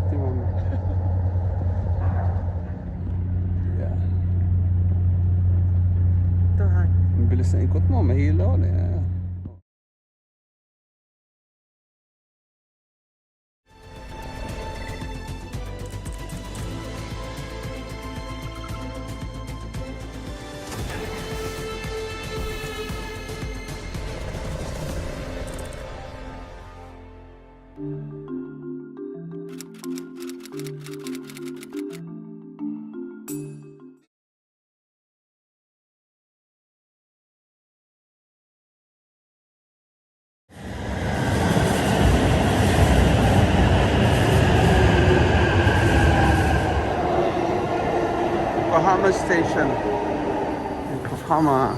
Si mama. Yeah. Ito hot. Ang bilis na ikot mo, mahilaw na yan. Yokohama Station. Yokohama.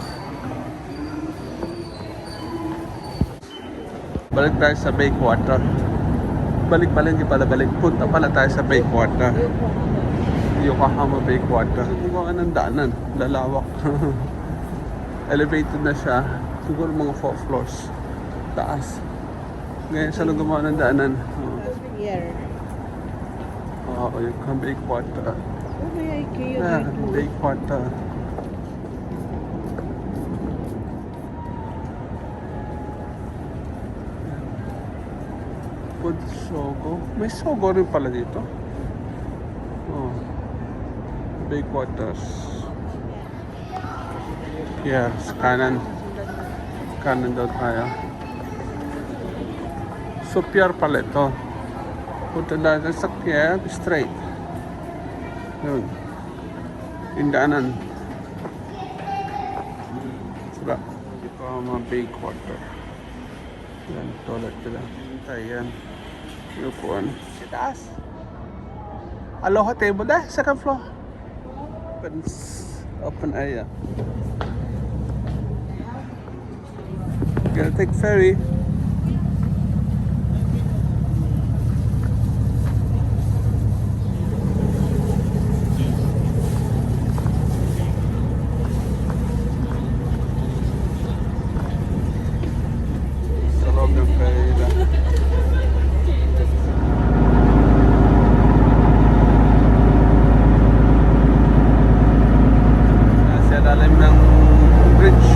Balik tayo sa Bakewater. Balik pala, hindi pala balik. Punta pala tayo sa Bakewater. Yokohama Bakewater. Siguro ng daanan. Lalawak. Elevated na siya. Siguro mga 4 floors. Taas. Ngayon siya lang gumawa ng daanan. Here. Oo, yung Bakewater. Oh, may IKEA Yeah, dito. Bakewater. Food Sogo. May Sogo rin pala dito. Oh. Bakewaters. Yeah, sa kanan. Kanan daw tayo. So, Pier pala ito. Punta natin sa Pier, straight. Yun. Indaanan. Sira. Ito ang mga Bakewater. Yan, toilet nila. Ayan. Inupuan. Sa taas. Aloha table eh, second floor. Open area. Gotta take ferry. Sa loob ng ferry lang. Nasa ilalim ng bridge.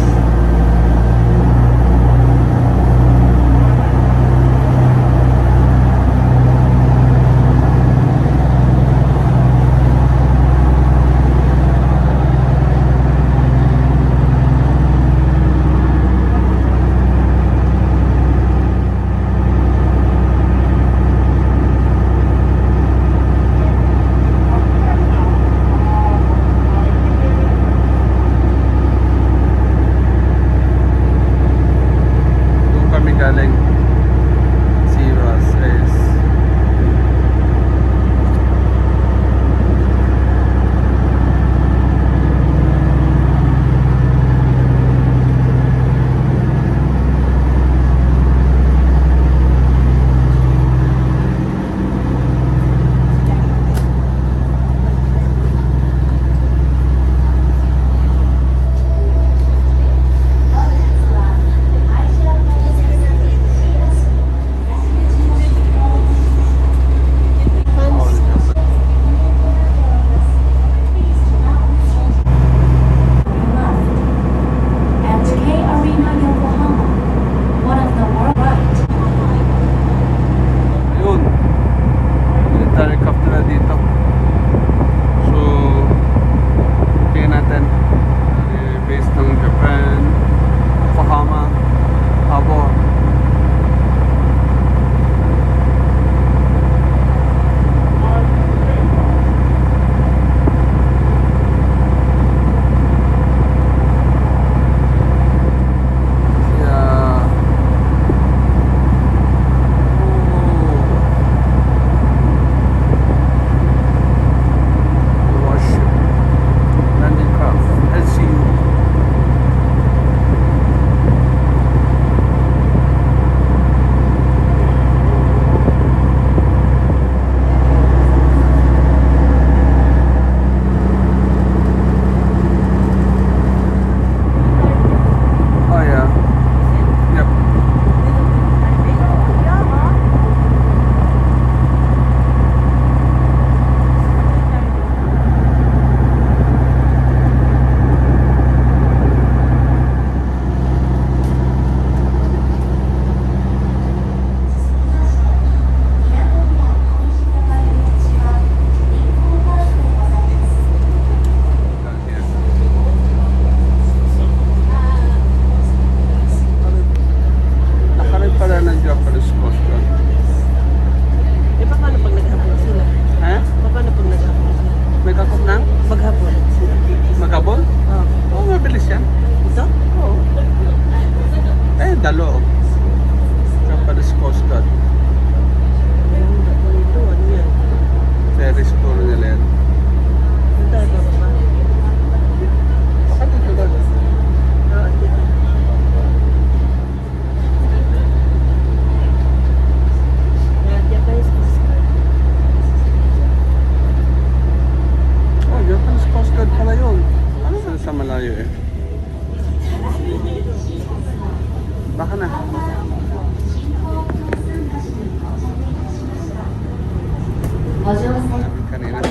Namin kanina.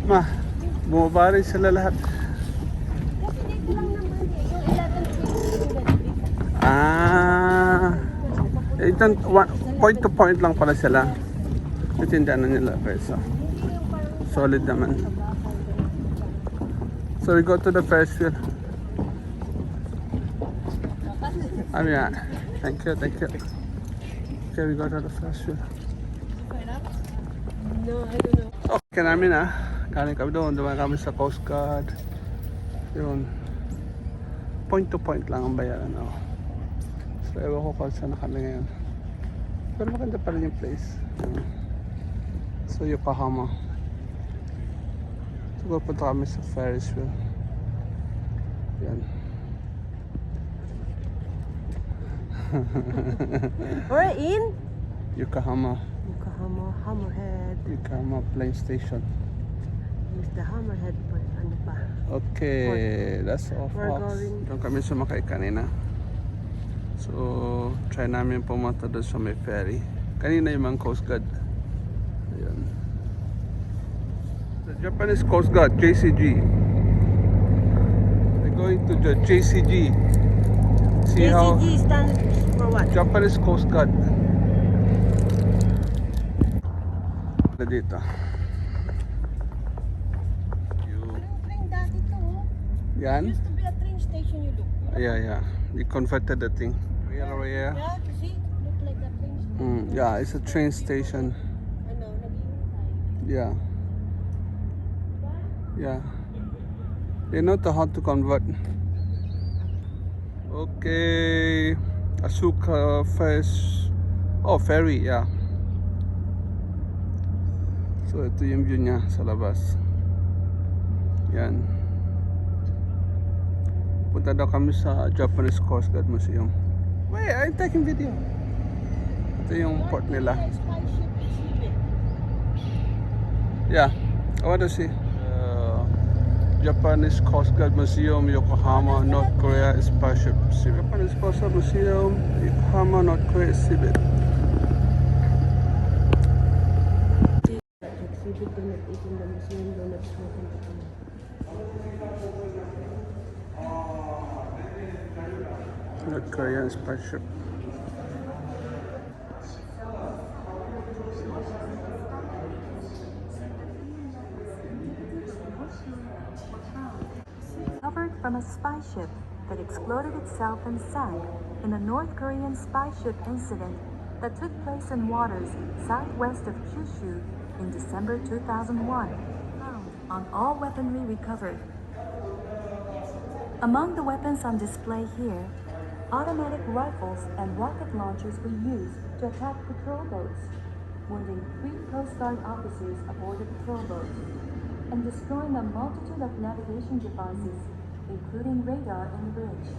Ma, bumaba rin sila lahat. Ah, ito, point to point lang pala sila. Itindahan na nila peso. Solid naman. So we go to the Ferris wheel. Yeah. Thank you, thank you. Okay, we go to the Ferris wheel. No, I don't know. Okay namin Galing kami doon. Dumaan kami sa Coast Guard. Yun. Point to point lang ang bayaran. So ewan ko kung saan na kami ngayon. Pero maganda pa rin yung place. So Yokohama. Siguro punta kami sa Ferris wheel. Yan. We're in Yokohama. Yokohama Hammerhead. Yokohama plane station. Here's the Hammerhead part. Ano pa? Okay, that's all We're folks. going- Doon kami sumakay kanina. So, try namin pumunta doon sa may ferry. Kanina yung mga Coast Guard. Ayan. The Japanese Coast Guard, JCG. We're going to the JCG. See how JCG stands for what? Japanese Coast Guard. Na dito. Train dati to. Yan. Used to be a train station, you look. Yeah. We converted the thing. Yeah, you see? Look like a train station. Yeah, it's a train station. Ano, nag-iintay. Yeah. They know how to convert. Okay. Asuka Ferris. Oh, ferry, yeah. So, ito yung view niya sa labas. Yan. Punta daw kami sa Japanese Coast Guard Museum. Wait, I'm taking video. Ito yung port nila. Spaceship exhibit. Yeah, I want to see Japanese Coast Guard Museum, Yokohama, North Korea Spaceship Exhibit. Japanese Coast Guard Museum, Yokohama, North Korea Exhibit. Exhibit, do not eat in the museum, do not smoke in the museum. North Korean Spaceship. Recovered from a spy ship that exploded itself and sank in a North Korean spy ship incident that took place in waters southwest of Kyushu in December 2001. Found on all weaponry recovered. Among the weapons on display here, automatic rifles and rocket launchers were used to attack patrol boats, wounding 3 Coast Guard officers aboard the patrol boat, and destroying a multitude of navigation devices, including radar and bridge.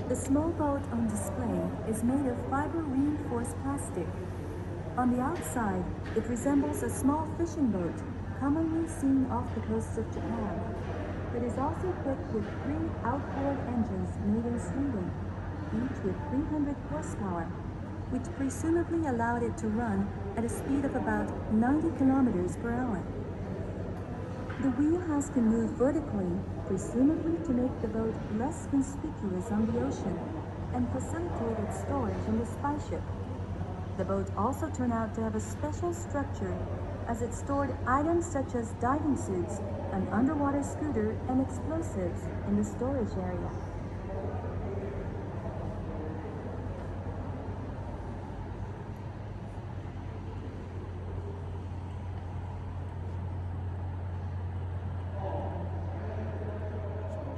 The small boat on display is made of fiber-reinforced plastic. On the outside, it resembles a small fishing boat commonly seen off the coast of Japan. It is also equipped with 3 outboard engines made in Sweden, each with 300 horsepower, which presumably allowed it to run at a speed of about 90 kilometers per hour. The wheel has been moved vertically, presumably to make the boat less conspicuous on the ocean and facilitate its storage in the spy ship. The boat also turned out to have a special structure as it stored items such as diving suits, an underwater scooter, and explosives in the storage area.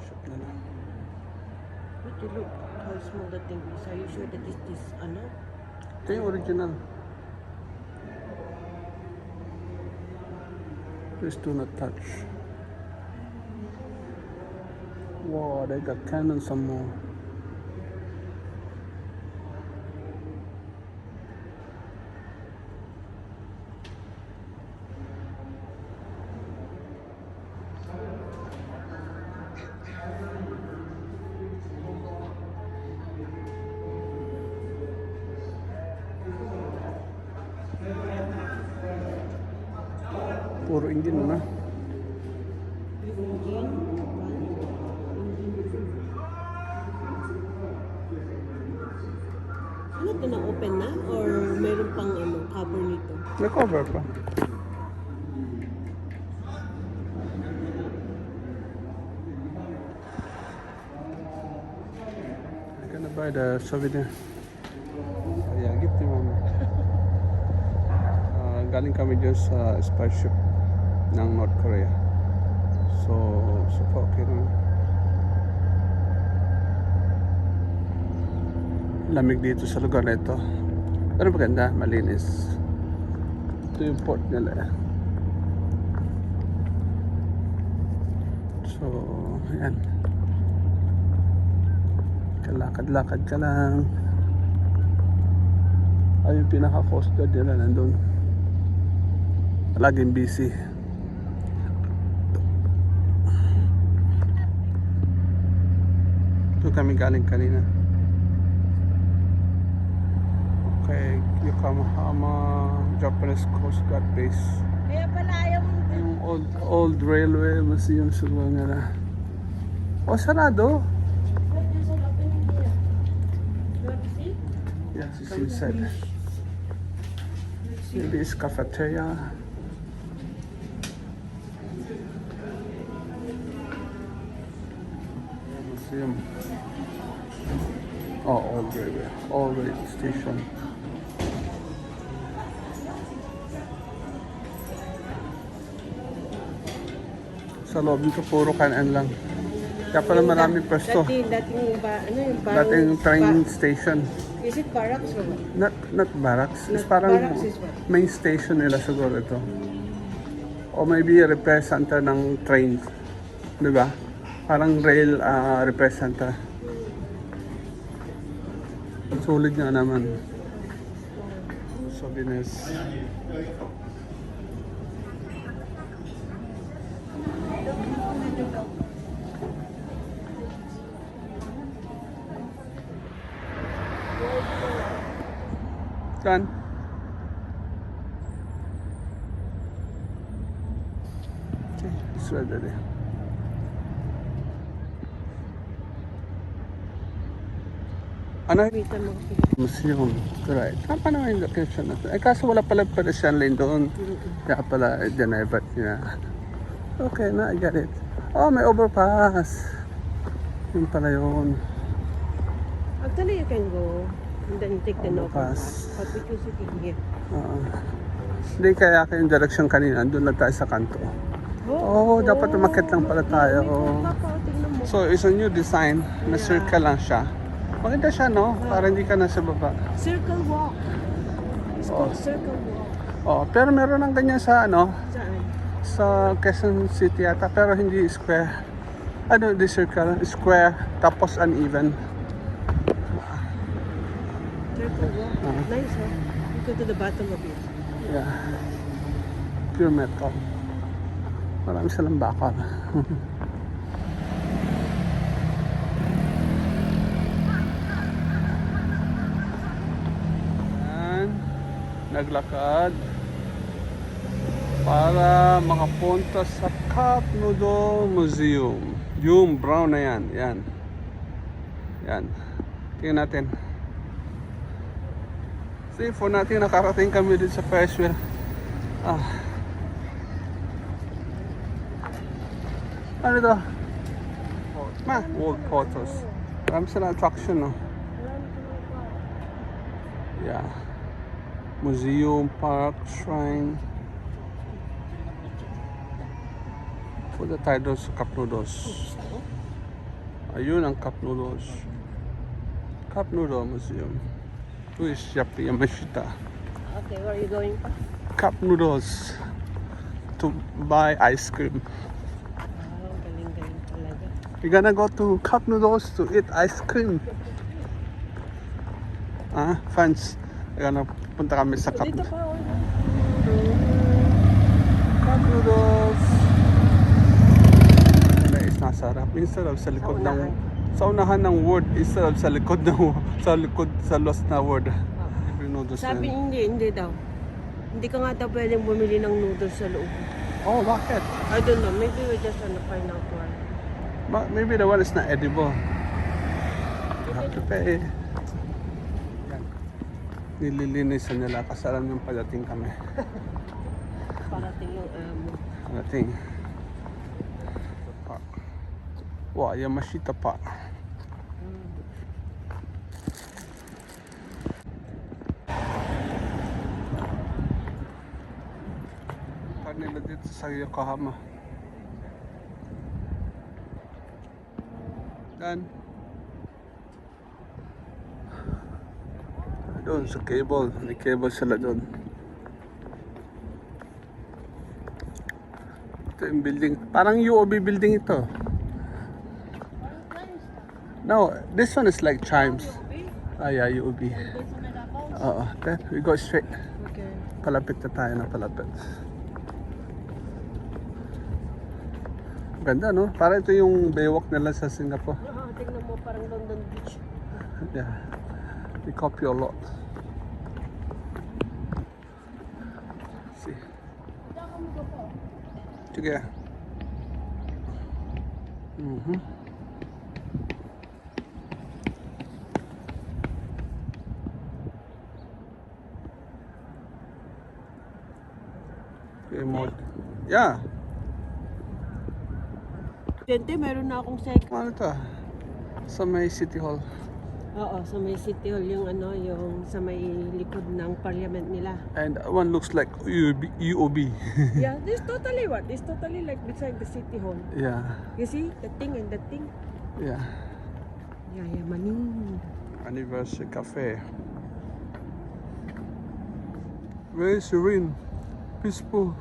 Spaceship nila. But you look how small the thing is. Are you sure that this ano? Ito yung original. Please do not touch. Wow, they got cannons some more. Puro engine na. Ano ito na open na? Or mayroon pang cover nito? May cover pa. I'm gonna buy the souvenir. Oh, yeah, gift ni mama. Galing kami dyan sa spy ship ng North Korea. So okay naman. Lamig dito sa lugar na ito. Pero maganda, malinis. Ito yung port nila. So, ayan. Kalakad-lakad ka lang. Ay, yung pinaka-coast guard nila nandun. Laging busy. Ito kami galing kanina. Okay, Yokohama Japanese Coast Guard Base. Kaya pala ayaw mo. Yung old railway museum siguro nila. Oh, sarado. Yeah, it's inside. Maybe it's cafeteria. Museum. Oh, old railway station. Sa loob nito puro kanan lang. Kaya pala maraming pwesto. Dating Dating train station. Is it barracks or what? Not barracks. It's Not parang barracks is what? main station nila siguro ito. O maybe a repair center ng trains. Di ba? Parang rail repair center. Sulit nga naman. Souvenirs. Saan? Okay, it's right there. Ano? Kita mo. Museum. Right. Tama naman yung location natin. Eh kaso wala pala pedestrian lane doon. Kaya pala dinivert niya. Okay na, I get it. Oh, may overpass. Yun pala yun. Actually, you can go and then take the Overpass. overpass. But because you can get. Hindi kaya yung direction kanina. Doon lang tayo sa kanto. Oh, dapat umakit lang pala tayo. Tingnan mo. So, it's a new design. Na circle lang siya. Maganda siya, no? Para hindi ka nasa baba. Circle walk. It's Oh. called circle walk. Oh, pero meron ng ganyan sa ano, Saan? sa Quezon City yata, pero hindi square. Ano, di circle, square, tapos uneven. Circle walk. Nice, huh? You go to the bottom of it. Yeah. Pure metal. Marami silang bakal. Yan. Naglakad para makapunta sa Cup Noodle Museum. Yung brown na yan. Yan. Yan. Tingnan natin. See, for natin nakarating kami din sa Ferris wheel. Ano ito? World photos. Marami silang attraction, no? Yeah. Museum, park, shrine. Punta tayo doon sa Cup Noodles. Ayun ang Cup Noodles. Cup Noodle Museum. Ito is Yamashita. Okay, where are you going pa? Cup Noodles. to buy ice cream. Galing-galing talaga. We're gonna go to Cup Noodles to eat ice cream. Fans. We're gonna punta kami sa Cup Dito pa, oh. Cup Noodles. Guys, nasarap. Instead of sa likod ng... Sa unahan ng word, instead of sa likod ng... Sa lost na word. Libre noodles na Sabi yun. hindi daw. Hindi ka nga daw pwedeng bumili ng noodles sa loob. Oh, bakit? I don't know, maybe we just want to find out why. Maybe the one is not edible. You have to pay. Yan. Nililinisan nila kasi alam yung padating kami. Parating yung Padating. Wow, Yamashita pa. Nila dito sa Yokohama. Dan. Doon sa cable. May cable sila doon. Ito yung building. Parang UOB building ito. No, this one is like Chimes. Ah, yeah, UOB. Oo. Then we go straight. Okay. Palapit na tayo na palapit. Ganda, no? Parang ito yung Baywalk nila sa Singapore. Tingnan mo, parang London Beach. Yeah. They copy a lot. See. Sige. Okay, more. Yeah. Dente, meron na akong second. Ano to? Sa may City Hall. Oo, sa may City Hall, yung yung sa may likod ng parliament nila. And one looks like UOB. Yeah, this totally what? This totally like beside the City Hall. Yeah. You see, the thing and the thing. Yeah. Yeah, maning. Anniversary Cafe. Very serene. Peaceful.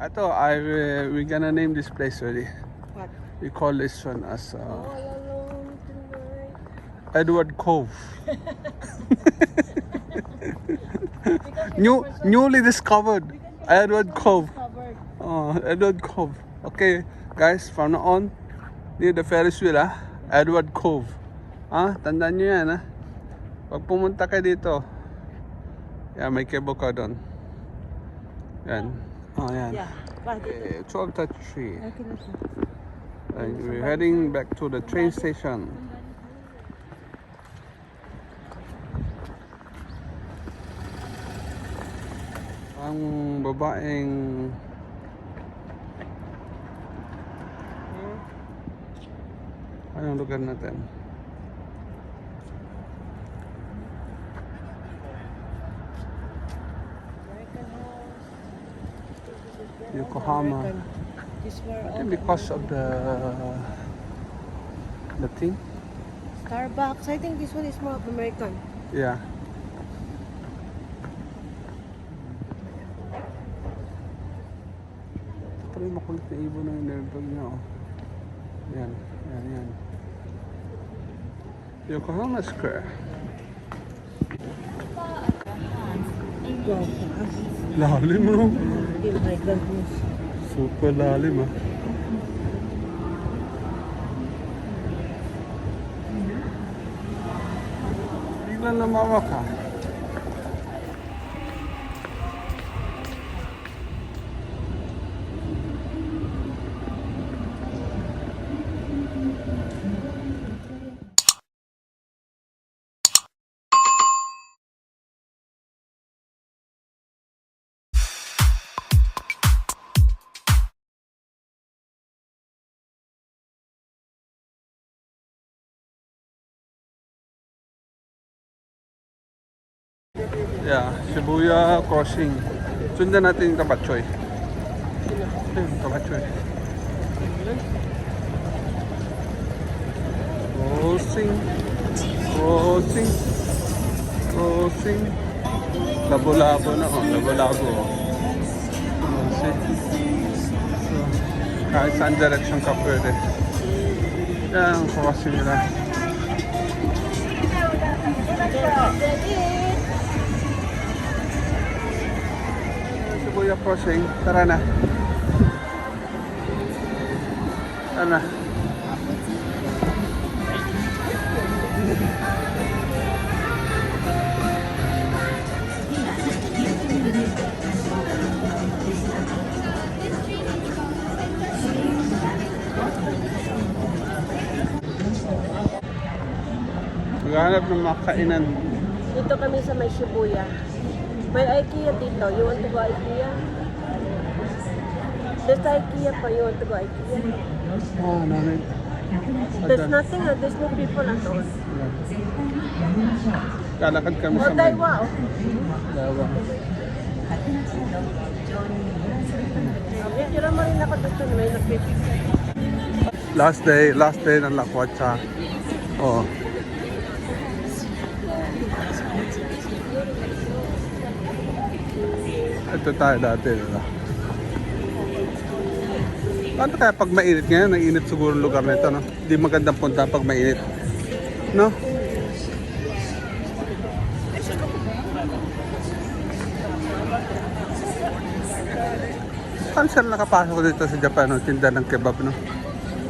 We're gonna name this place already. What? We call this one as All alone tonight. Edward Cove. Newly discovered Edward Cove. Covered. Oh, Edward Cove. Okay, guys, from now on, near the Ferris wheel, Edward Cove. Tandaan nyo yan, Pag pumunta kayo dito, may cable car doon. Yan. Oh, yan. Yeah. But 12:33. okay na siya. And we're heading back to the train station. Ang babaeng anong lugar natin? Yokohama. This were I all think because of the thing. Starbucks. I think this one is more of American. Yeah. Ito pala yung makulit na ibon ng nerval niya, Yan. Yokohama Square. Wow. Lalim, no? Oh my goodness. Super lalim, Biglang lumawak, Yeah, Shibuya Crossing. Sundan natin yung Kabatchoy. Ayun, Kabatchoy. Crossing. Labo-labo na, labo-labo. So, kahit saan direction ka pwede. Yan ang crossing nila. Shibuya crossing. Tara na. Tara na. Maghanap ng mga kainan. Dito kami sa may Shibuya. May IKEA dito. You want to go IKEA? There's IKEA pa. You want to go IKEA? Oh, nanay. There's nothing. There's no people at all. Lalakad kami Oh, sa may... Daiwa. Oh. Daiwa. Tira mo rin ako dito. May nakit. Last day ng Lakwatsa. Oh. Ito tayo dati, diba? Paano kaya pag mainit ngayon? Nag-init siguro ang lugar nito, no? Hindi magandang punta pag mainit. No? Paano sila nakapasok dito sa Japan, no? Tinda ng kebab, no?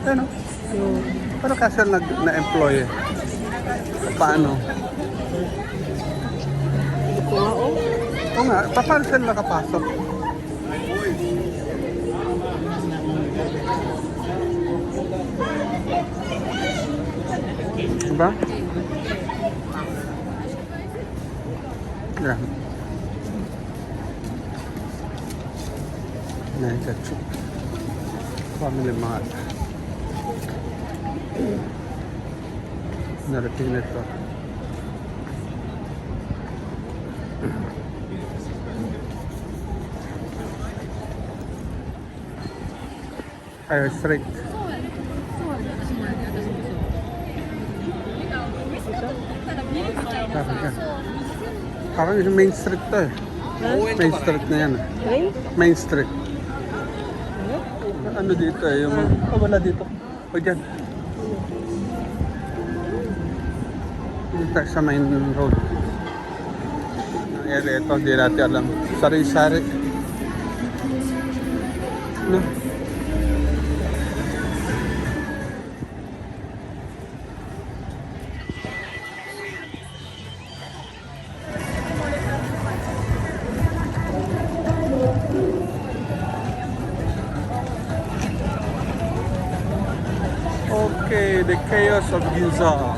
Ano? Paano kaya sila na-employ, eh? Paano? Oo nga, paano sila nakapasok? Diba? Yan. May ketchup. Family Mart. Narating nito. Fire Street. Parang yung Main Street to eh. Main Street na yan. Okay? Main Street. Ano dito eh, yung... Oh, wala dito. O dyan. Dito sa main road. Ang area ito, hindi natin alam. Sari-sari. No? Okay, the chaos of Ginza.